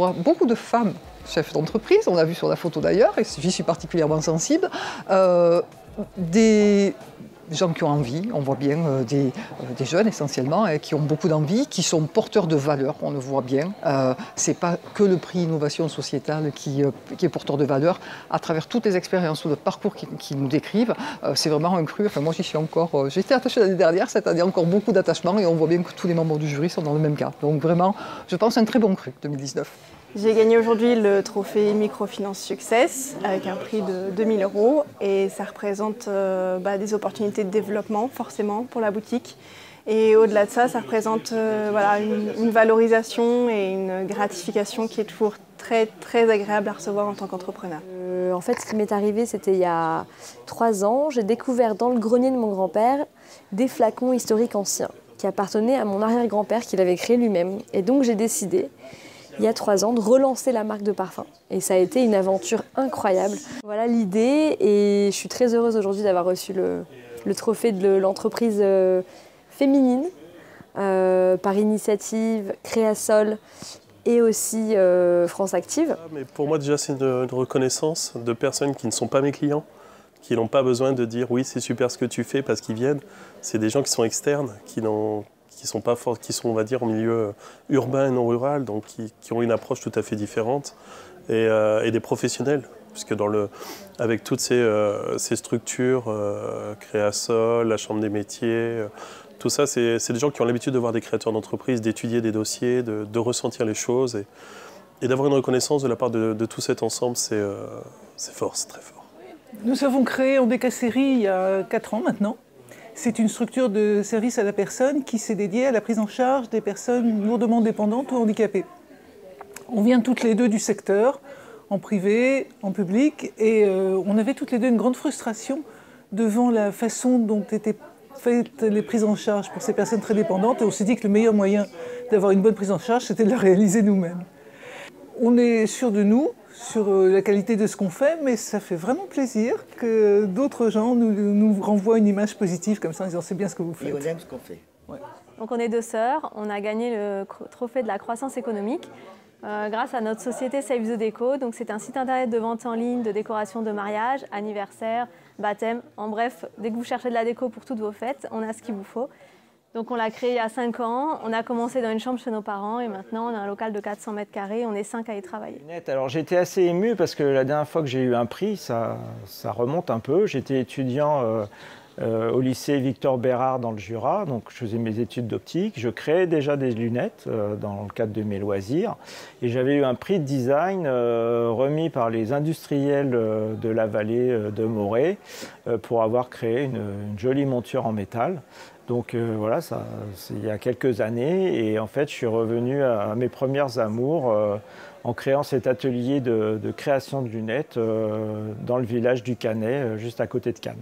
voir beaucoup de femmes chefs d'entreprise, on l'a vu sur la photo d'ailleurs, et j'y suis particulièrement sensible, des gens qui ont envie, on voit bien des jeunes essentiellement, qui ont beaucoup d'envie, qui sont porteurs de valeurs, on le voit bien. C'est pas que le prix innovation sociétale qui est porteur de valeurs, à travers toutes les expériences ou le parcours qui nous décrivent, c'est vraiment un cru. Enfin, moi j'y suis encore, j'étais attachée l'année dernière, cette année encore beaucoup d'attachement, et on voit bien que tous les membres du jury sont dans le même cas. Donc vraiment, je pense un très bon cru 2019. J'ai gagné aujourd'hui le trophée Microfinance Success avec un prix de 2 000 € et ça représente des opportunités de développement forcément pour la boutique. Et au-delà de ça, ça représente une valorisation et une gratification qui est toujours très, très agréable à recevoir en tant qu'entrepreneur. En fait, ce qui m'est arrivé, c'était il y a 3 ans. J'ai découvert dans le grenier de mon grand-père des flacons historiques anciens qui appartenaient à mon arrière-grand-père qu'il avait créé lui-même. Et donc j'ai décidé, il y a 3 ans, de relancer la marque de parfum. Et ça a été une aventure incroyable. Voilà l'idée, et je suis très heureuse aujourd'hui d'avoir reçu le trophée de l'entreprise féminine par initiative Créasol et aussi France Active. Mais pour moi déjà c'est une reconnaissance de personnes qui ne sont pas mes clients, qui n'ont pas besoin de dire oui c'est super ce que tu fais parce qu'ils viennent. C'est des gens qui sont externes, qui sont pas forts, qui sont on va dire en milieu urbain et non rural, donc qui ont une approche tout à fait différente, et des professionnels, puisque avec toutes ces structures, Créasol, la Chambre des métiers, tout ça, c'est des gens qui ont l'habitude de voir des créateurs d'entreprises, d'étudier des dossiers, de ressentir les choses, et d'avoir une reconnaissance de la part de tout cet ensemble, c'est fort, c'est très fort. Nous avons créé Ondéka-Série il y a 4 ans maintenant. C'est une structure de service à la personne qui s'est dédiée à la prise en charge des personnes lourdement dépendantes ou handicapées. On vient toutes les deux du secteur, en privé, en public, et on avait toutes les deux une grande frustration devant la façon dont étaient faites les prises en charge pour ces personnes très dépendantes, et on s'est dit que le meilleur moyen d'avoir une bonne prise en charge, c'était de la réaliser nous-mêmes. On est sûr de nous, sur la qualité de ce qu'on fait, mais ça fait vraiment plaisir que d'autres gens nous renvoient une image positive comme ça en disant c'est bien ce que vous faites. Et on aime ce qu'on fait. Ouais. Donc on est 2 sœurs, on a gagné le trophée de la croissance économique grâce à notre société Save the Deco. Donc c'est un site internet de vente en ligne de décoration de mariage, anniversaire, baptême. En bref, dès que vous cherchez de la déco pour toutes vos fêtes, on a ce qu'il vous faut. Donc on l'a créé il y a 5 ans, on a commencé dans une chambre chez nos parents et maintenant on a un local de 400 mètres carrés, on est 5 à y travailler. Alors j'étais assez ému parce que la dernière fois que j'ai eu un prix, ça remonte un peu. J'étais étudiant au lycée Victor Bérard dans le Jura, donc je faisais mes études d'optique. Je créais déjà des lunettes dans le cadre de mes loisirs et j'avais eu un prix de design remis par les industriels de la vallée de Morée pour avoir créé une jolie monture en métal. Donc voilà, c'est il y a quelques années et en fait je suis revenu à mes premières amours en créant cet atelier de création de lunettes dans le village du Canet, juste à côté de Cannes.